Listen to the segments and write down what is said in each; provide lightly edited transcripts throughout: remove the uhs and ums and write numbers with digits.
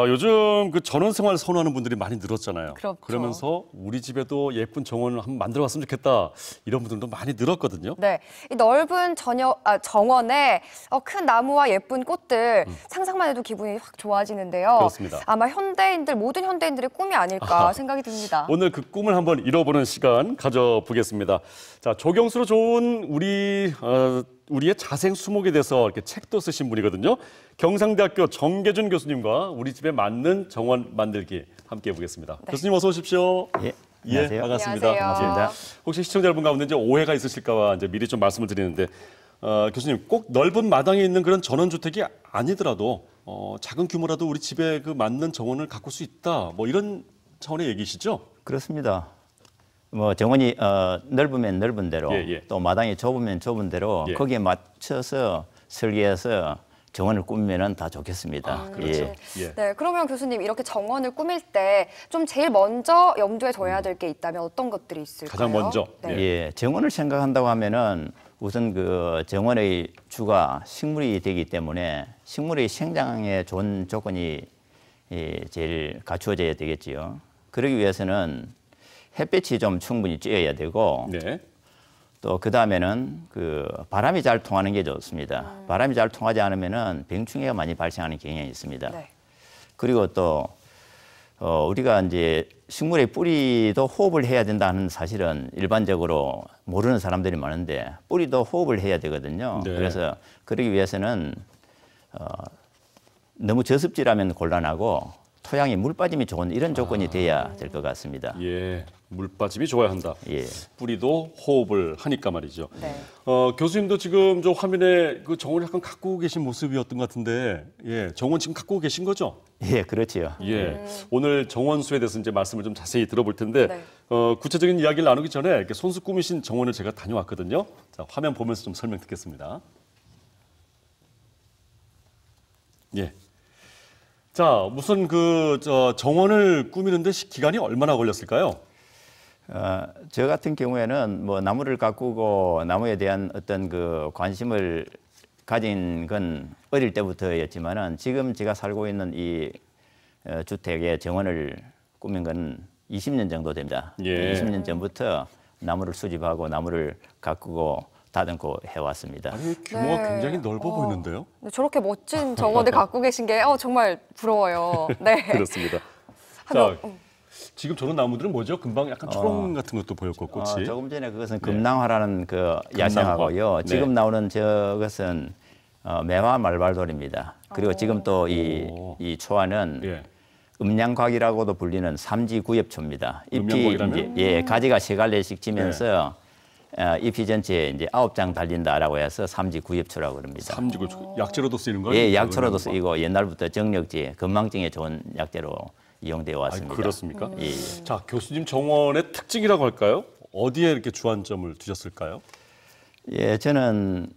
요즘 그 전원생활 선호하는 분들이 많이 늘었잖아요. 그렇죠. 그러면서 우리 집에도 예쁜 정원을 한번 만들어봤으면 좋겠다 이런 분들도 많이 늘었거든요. 네, 이 넓은 정원에 큰 나무와 예쁜 꽃들 상상만 해도 기분이 확 좋아지는데요. 그렇습니다. 아마 모든 현대인들의 꿈이 아닐까 생각이 듭니다. 오늘 그 꿈을 한번 이뤄보는 시간 가져보겠습니다. 자, 조경수로 좋은 우리의 자생 수목에 대해서 이렇게 책도 쓰신 분이거든요. 경상대학교 정계준 교수님과 우리 집에 맞는 정원 만들기 함께 해보겠습니다. 네. 교수님 어서 오십시오. 예, 안녕하세요. 반갑습니다. 안녕하세요. 반갑습니다. 혹시 시청자 여러분 가운데 이제 오해가 있으실까봐 이제 미리 좀 말씀을 드리는데 교수님 꼭 넓은 마당에 있는 그런 전원주택이 아니더라도 작은 규모라도 우리 집에 그 맞는 정원을 가꿀 수 있다. 뭐 이런 차원의 얘기시죠? 그렇습니다. 뭐 정원이 넓으면 넓은 대로 또 마당이 좁으면 좁은 대로 거기에 맞춰서 설계해서 정원을 꾸미면 다 좋겠습니다. 그렇죠. 네, 그러면 교수님 이렇게 정원을 꾸밀 때 좀 제일 먼저 염두에 둬야 될 게 있다면 어떤 것들이 있을까요? 가장 먼저. 네. 예, 정원을 생각한다고 하면은 우선 그 정원의 주가 식물이 되기 때문에 식물의 생장에 좋은 조건이 제일 갖추어져야 되겠지요. 그러기 위해서는 햇빛이 좀 충분히 쬐어야 되고 또 그 다음에는 그 바람이 잘 통하는 게 좋습니다. 바람이 잘 통하지 않으면은 병충해가 많이 발생하는 경향이 있습니다. 네. 그리고 또 우리가 이제 식물의 뿌리도 호흡을 해야 된다는 사실은 일반적으로 모르는 사람들이 많은데 뿌리도 호흡을 해야 되거든요. 네. 그래서 그러기 위해서는 너무 저습지라면 곤란하고 토양이 물 빠짐이 좋은 이런 조건이 돼야 될 것 같습니다. 예, 물 빠짐이 좋아야 한다. 예. 뿌리도 호흡을 하니까 말이죠. 네. 교수님도 지금 저 화면에 그 정원을 약간 가꾸고 계신 모습이었던 것 같은데, 정원 지금 가꾸고 계신 거죠? 예, 그렇지요. 오늘 정원수에 대해서 이제 말씀을 좀 자세히 들어볼 텐데, 네. 구체적인 이야기를 나누기 전에 이렇게 손수 꾸미신 정원을 제가 다녀왔거든요. 자, 화면 보면서 좀 설명 듣겠습니다. 예. 자, 무슨 정원을 꾸미는데 기간이 얼마나 걸렸을까요? 저 같은 경우에는 뭐 나무를 가꾸고 나무에 대한 어떤 그 관심을 가진 건 어릴 때부터였지만은 지금 제가 살고 있는 이 주택의 정원을 꾸민 건 20년 정도 됩니다. 20년 전부터 나무를 수집하고 나무를 가꾸고 다듬고 해왔습니다. 아니, 규모가 굉장히 넓어 보이는데요? 네, 저렇게 멋진 정원을 갖고 계신 게 정말 부러워요. 네. 그렇습니다. 자, 지금 저런 나무들은 뭐죠? 금방 약간 초롱 같은 것도 보였고 꽃이. 조금 전에 그것은 금낭화라는 그 야생하고요. 지금 나오는 저것은 매화 말발돌입니다. 그리고 지금 또 이 초화는 음양곽이라고도 불리는 삼지구엽초입니다. 잎이 이제 가지가 세 갈래씩 지면서 잎이 전체에 이제 9장 달린다라고 해서 삼지구엽초라고 그럽니다. 삼지구엽초 약재로도 쓰이는 거예요? 예, 약초로도 쓰이고 옛날부터 정력제, 건망증에 좋은 약재로 이용되어 왔습니다. 그렇습니까? 자, 교수님 정원의 특징이라고 할까요? 어디에 이렇게 주안점을 두셨을까요? 예, 저는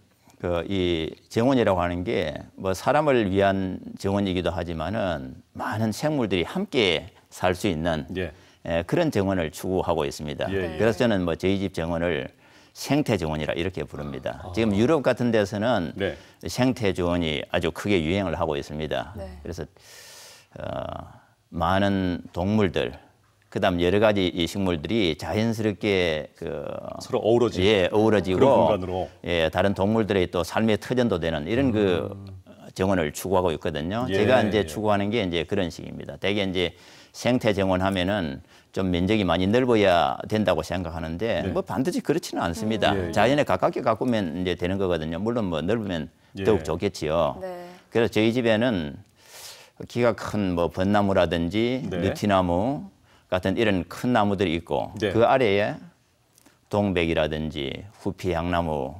이 정원이라고 하는 게 뭐 사람을 위한 정원이기도 하지만은 많은 생물들이 함께 살 수 있는 그런 정원을 추구하고 있습니다. 그래서 저는 뭐 저희 집 정원을 생태 정원이라 이렇게 부릅니다. 지금 유럽 같은 데서는 생태 정원이 아주 크게 유행을 하고 있습니다. 그래서 많은 동물들, 그다음 여러 가지 이 식물들이 자연스럽게 서로 어우러지고 그런 공간으로 다른 동물들의 또 삶의 터전도 되는 이런 정원을 추구하고 있거든요. 제가 이제 추구하는 게 이제 그런 식입니다. 대개 이제 생태 정원 하면은 좀 면적이 많이 넓어야 된다고 생각하는데 뭐 반드시 그렇지는 않습니다. 자연에 가깝게 가꾸면 이제 되는 거거든요. 물론 뭐 넓으면 더욱 좋겠지요. 그래서 저희 집에는 키가 큰 뭐 벚나무라든지 느티나무 같은 이런 큰 나무들이 있고 그 아래에 동백이라든지 후피향나무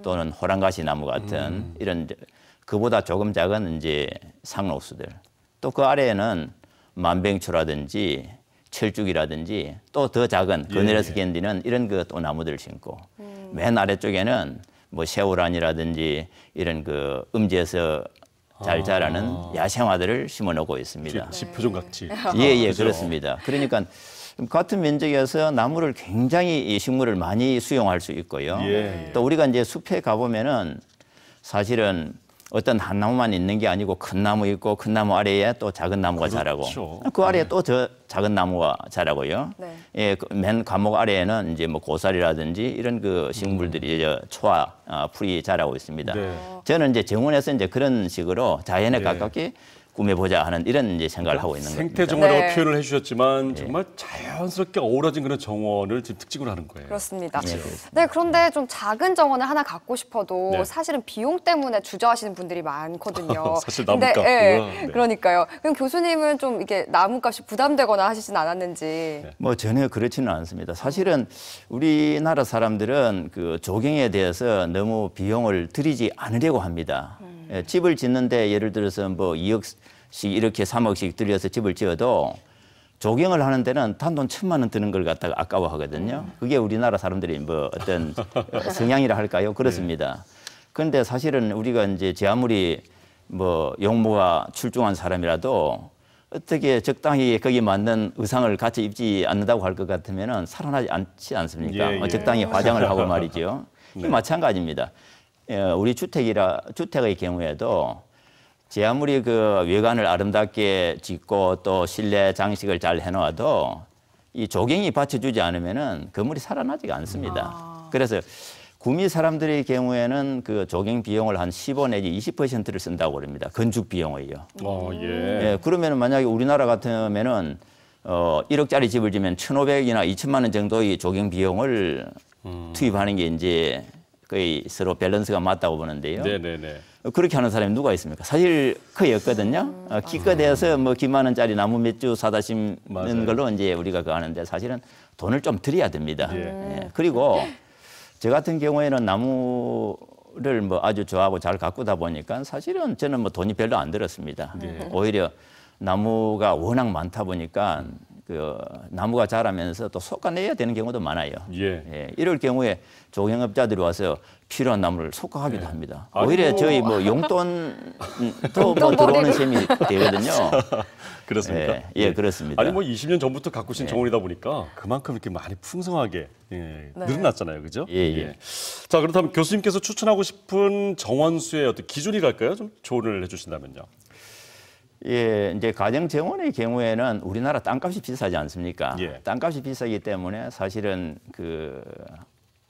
또는 호랑가시 나무 같은 이런 그보다 조금 작은 이제 상록수들 또 그 아래에는 만병초라든지 철쭉이라든지 또 더 작은 그늘에서 견디는 이런 그 또 나무들을 심고 맨 아래쪽에는 뭐 새우란이라든지 이런 그 음지에서 잘 자라는 야생화들을 심어 놓고 있습니다. 지표종같이. 예, 그렇습니다. 그러니까 같은 면적에서 나무를 굉장히 이 식물을 많이 수용할 수 있고요. 또 우리가 이제 숲에 가보면은 사실은 어떤 한 나무만 있는 게 아니고 큰 나무 있고 큰 나무 아래에 또 작은 나무가 자라고 그 아래에 또 저 작은 나무가 자라고요. 네. 예, 그맨 과목 아래에는 이제 뭐 고사리라든지 이런 그 식물들이 이제 초와 풀이 자라고 있습니다. 네. 저는 이제 정원에서 이제 그런 식으로 자연에 가깝게 꾸며보자 하는 이런 이제 생각을 하고 있는 겁니다. 생태 정원이라고 네. 표현을 해주셨지만 정말 자연스럽게 어우러진 그런 정원을 지금 특징으로 하는 거예요. 그렇습니다. 네, 네, 그런데 좀 작은 정원을 하나 갖고 싶어도 네. 사실은 비용 때문에 주저하시는 분들이 많거든요. 사실 근데, 나무값. 네, 그러니까요. 그럼 교수님은 좀 이게 나무값이 부담되거나 하시진 않았는지. 뭐 전혀 그렇지는 않습니다. 사실은 우리나라 사람들은 그 조경에 대해서 너무 비용을 들이지 않으려고 합니다. 예, 집을 짓는데 예를 들어서 뭐 2억씩 이렇게 3억씩 들여서 집을 지어도 조경을 하는 데는 단돈 1,000만 원 드는 걸 갖다가 아까워하거든요. 그게 우리나라 사람들이 뭐 어떤 성향이라 할까요? 그렇습니다. 그런데 사실은 우리가 이제 제 아무리 뭐 용모가 출중한 사람이라도 어떻게 적당히 거기에 맞는 의상을 같이 입지 않는다고 할 것 같으면은 살아나지 않지 않습니까? 예, 예. 적당히 화장을 하고 말이죠. 이 마찬가지입니다. 우리 주택의 경우에도 제 아무리 그 외관을 아름답게 짓고 또 실내 장식을 잘 해놓아도 이 조경이 받쳐주지 않으면은 건물이 살아나지가 않습니다. 그래서 구미 사람들의 경우에는 그 조경 비용을 한 15 내지 20%를 쓴다고 그럽니다. 건축 비용을요. 예. 예, 그러면 만약에 우리나라 같으면은 1억짜리 집을 지면 1,500이나 2천만 원 정도의 조경 비용을 투입하는 게 이제 거의 서로 밸런스가 맞다고 보는데요. 네네네. 그렇게 하는 사람이 누가 있습니까? 사실 거의 없거든요. 기껏해서 뭐 기만 원짜리 나무 몇 주 사다 심는 맞아요. 걸로 이제 우리가 그거 하는데 사실은 돈을 좀 들여야 됩니다. 예. 예. 그리고 저 같은 경우에는 나무를 뭐 아주 좋아하고 잘 가꾸다 보니까 사실은 저는 뭐 돈이 별로 안 들었습니다. 오히려 나무가 워낙 많다 보니까 그 나무가 자라면서 또 솎아내야 되는 경우도 많아요. 예. 이럴 경우에 조경업자들이 와서 필요한 나무를 솎아가기도 합니다. 아이고. 오히려 저희 뭐 용돈도 뭐 들어오는 셈이 되거든요. 그렇습니까? 예, 그렇습니다. 아니 뭐 20년 전부터 가꾸신 정원이다 보니까 그만큼 이렇게 많이 풍성하게 늘어났잖아요, 그죠? 예. 자, 그렇다면 교수님께서 추천하고 싶은 정원 수의 어떤 기준이랄까요? 좀 조언을 해주신다면요. 예, 이제 가정 정원의 경우에는 우리나라 땅값이 비싸지 않습니까? 예. 땅값이 비싸기 때문에 사실은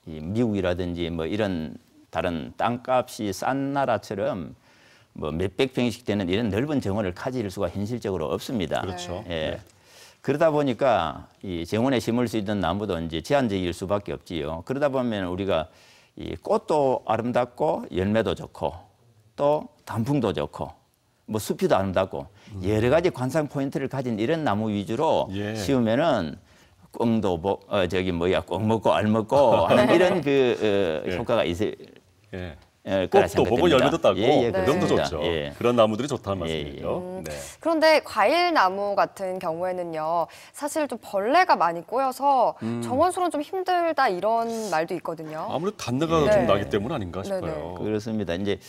이 미국이라든지 뭐 이런 다른 땅값이 싼 나라처럼 뭐 몇백 평씩 되는 이런 넓은 정원을 가질 수가 현실적으로 없습니다. 그렇죠. 예. 그러다 보니까 이 정원에 심을 수 있는 나무도 이제 제한적일 수밖에 없지요. 그러다 보면 우리가 이 꽃도 아름답고 열매도 좋고 또 단풍도 좋고 뭐 숲이도 아름답고 여러 가지 관상 포인트를 가진 이런 나무 위주로 예. 심으면은 꽁도 꽁 먹고 알 먹고 하는 이런 효과가 있을 예. 거라 꽃도 보고 생각됩니다. 열매도 따고 예, 그럼도 그렇습니다. 좋죠. 예. 그런 나무들이 좋다는 말씀이죠. 네. 그런데 과일 나무 같은 경우에는요, 사실 좀 벌레가 많이 꼬여서 정원수로는 좀 힘들다 이런 말도 있거든요. 아무래도 단내가 네. 좀 나기 때문 아닌가 싶어요. 네네. 그렇습니다. 이제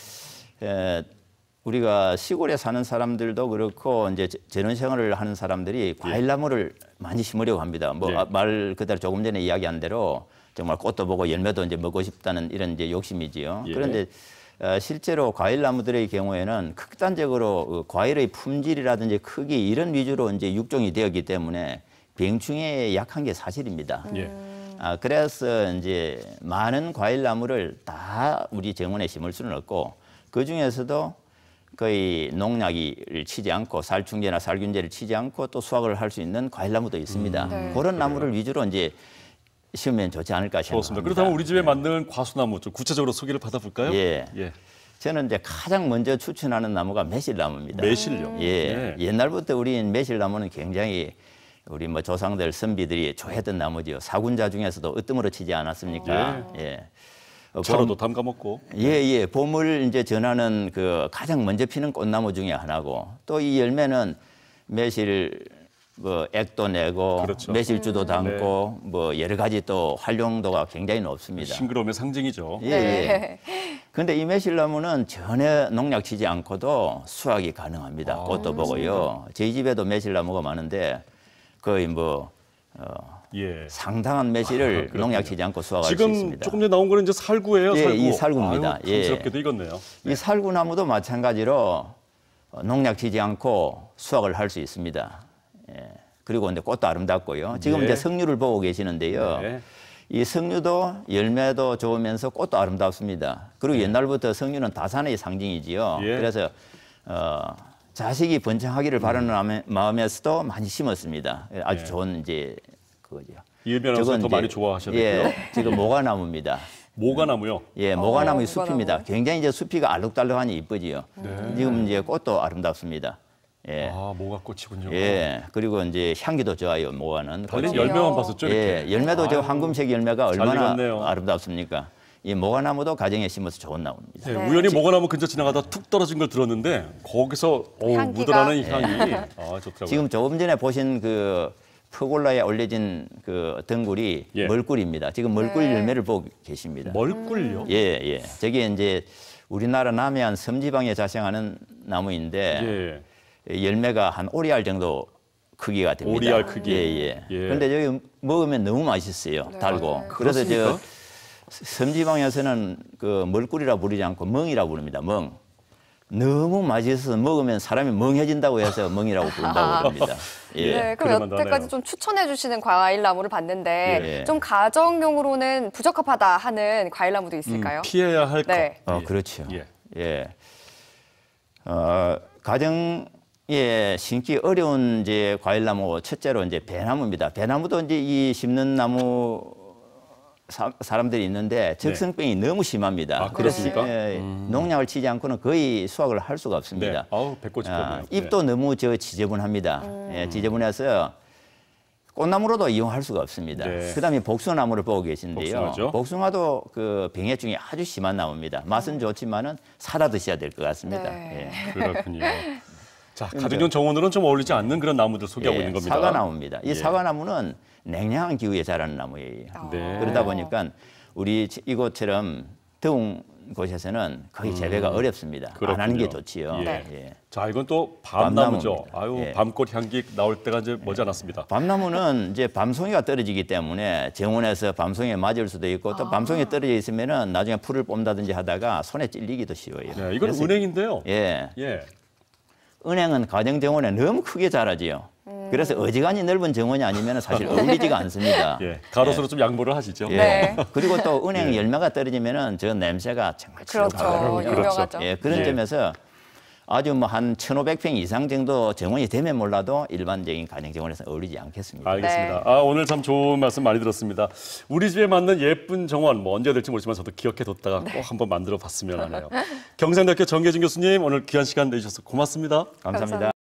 우리가 시골에 사는 사람들도 그렇고 이제 전원 생활을 하는 사람들이 과일나무를 많이 심으려고 합니다. 뭐 예. 말 그대로 조금 전에 이야기한 대로 정말 꽃도 보고 열매도 이제 먹고 싶다는 이런 이제 욕심이지요. 예. 그런데 실제로 과일나무들의 경우에는 극단적으로 과일의 품질이라든지 크기 이런 위주로 이제 육종이 되었기 때문에 병충해에 약한 게 사실입니다. 예. 그래서 이제 많은 과일나무를 다 우리 정원에 심을 수는 없고 그 중에서도 거의 농약을 치지 않고 살충제나 살균제를 치지 않고 또 수확을 할 수 있는 과일나무도 있습니다. 네. 그런 나무를 위주로 이제 심으면 좋지 않을까 좋습니다. 생각합니다. 그렇다면 우리 집에 만든 과수나무 좀 구체적으로 소개를 받아볼까요? 예. 예. 저는 이제 가장 먼저 추천하는 나무가 매실나무입니다. 매실요. 예. 옛날부터 우리 매실나무는 굉장히 우리 뭐 조상들 선비들이 좋아했던 나무지요. 사군자 중에서도 으뜸으로 치지 않았습니까? 예. 차로도 담가 먹고. 예. 봄을 이제 전하는 그 가장 먼저 피는 꽃나무 중에 하나고 또 이 열매는 매실 뭐 액도 내고 그렇죠. 매실주도 담고 뭐 여러 가지 또 활용도가 굉장히 높습니다. 싱그러움의 상징이죠. 예. 근데 이 매실나무는 전혀 농약 치지 않고도 수확이 가능합니다. 꽃도 보고요. 저희 집에도 매실나무가 많은데 거의 뭐 예. 상당한 매실을 그렇군요. 농약 치지 않고 수확할 수 지금 있습니다. 조금 전에 나온 거는 이제 살구예요. 예, 살구. 이 살구입니다. 아유, 예. 탐스럽게도 익었네요. 이 살구나무도 마찬가지로 농약 치지 않고 수확을 할 수 있습니다. 예. 그리고 이제 꽃도 아름답고요. 지금 네. 이제 석류를 보고 계시는데요. 네. 이 석류도 열매도 좋으면서 꽃도 아름답습니다. 그리고 옛날부터 석류는 다산의 상징이지요. 예. 그래서 자식이 번창하기를 바라는 마음에서도 많이 심었습니다. 아주 예. 좋은 이제 그거죠. 이은미 아나운서 더 많이 좋아하셨고요. 예, 지금 모가나무입니다. 모가나무요. 예, 모가나무 모가나무. 숲입니다. 굉장히 이제 숲이가 알록달록하니 이쁘지요. 지금 이제 꽃도 아름답습니다. 예. 아, 모가 꽃이군요. 예. 그리고 이제 향기도 좋아요. 모가는. 달린 그렇군요. 열매만 봤었죠, 이렇게. 예, 열매도 저 황금색 열매가 잘 얼마나 익었네요. 아름답습니까? 이 모가나무도 가정에 심어서 좋은 나무입니다. 네, 네. 우연히 모가나무 근처 지나가다 툭 떨어진 걸 들었는데 거기서 향기가. 묻어나는 향이 아, 좋더라고요. 지금 조금 전에 보신 그 퍼골라에 올려진 그 덩굴이 예. 멀꿀입니다. 지금 멀꿀 네. 열매를 보고 계십니다. 멀꿀요? 예, 예. 저게 이제 우리나라 남해안 섬지방에 자생하는 나무인데 예. 열매가 한 오리알 정도 크기가 됩니다. 오리알 크기. 예, 예. 예. 그런데 저기 먹으면 너무 맛있어요. 네. 달고. 네. 그래서 저 그렇습니까? 섬지방에서는 그 멀꿀이라 부르지 않고 멍이라 부릅니다. 멍. 너무 맛있어서 먹으면 사람이 멍해진다고 해서 멍이라고 부른다고 합니다. 예. 네, 그럼 그럴만도 여태까지 하네요. 좀 추천해 주시는 과일나무를 봤는데 예. 좀 가정용으로는 부적합하다 하는 과일나무도 있을까요? 피해야 할 것. 네. 그렇죠. 예. 예. 가정에 심기 어려운 이제 과일나무 첫째로 이제 배나무입니다. 배나무도 이제 이 심는 나무 사람들이 있는데 적성병이 너무 심합니다. 아, 그렇습니까? 예, 농약을 치지 않고는 거의 수확을 할 수가 네. 없습니다. 아우, 배꼽이 컸네요. 잎도 너무 지저분합니다. 예, 지저분해서 꽃나무로도 이용할 수가 없습니다. 네. 그다음에 복숭아나무를 보고 계신데요. 복숭아죠. 복숭아도 그 병해충이 아주 심한 나무입니다. 맛은 좋지만은 사다 드셔야 될 것 같습니다. 네. 예. 그렇군요. 자, 가정용 정원으로는 좀 어울리지 않는 그런 나무들 소개하고 있는 겁니다. 사과나무입니다. 이 예. 사과나무는 냉랭한 기후에 자라는 나무예요. 네. 그러다 보니까 우리 이곳처럼 더운 곳에서는 거의 재배가 어렵습니다. 안 하는 게 그렇군요. 좋지요. 예. 예. 자, 이건 또 밤나무죠. 밤나무입니다. 아유, 예. 밤꽃 향기 나올 때가 이제 머지않았습니다. 밤나무는 이제 밤송이가 떨어지기 때문에 정원에서 밤송이에 맞을 수도 있고 또 밤송이에 떨어져 있으면은 나중에 풀을 뽑는다든지 하다가 손에 찔리기도 쉬워요. 네, 이건 그래서 은행인데요. 예. 예. 은행은 가정 정원에 너무 크게 자라지요. 그래서 어지간히 넓은 정원이 아니면 사실 어울리지가 않습니다. 예. 가로수로 좀 양보를 하시죠. 예. 네. 그리고 또 은행 열매가 떨어지면은 저 냄새가 정말 그렇죠. 지독하거든요. 유명하죠. 예, 그런 예. 점에서 아주 뭐 한 1,500평 이상 정도 정원이 되면 몰라도 일반적인 가정 정원에서 어울리지 않겠습니다. 알겠습니다. 네. 아, 오늘 참 좋은 말씀 많이 들었습니다. 우리 집에 맞는 예쁜 정원, 뭐 언제 될지 모르지만 저도 기억해뒀다가 꼭 한번 만들어 봤으면 하네요. 경상대학교 정계준 교수님, 오늘 귀한 시간 내주셔서 고맙습니다. 감사합니다.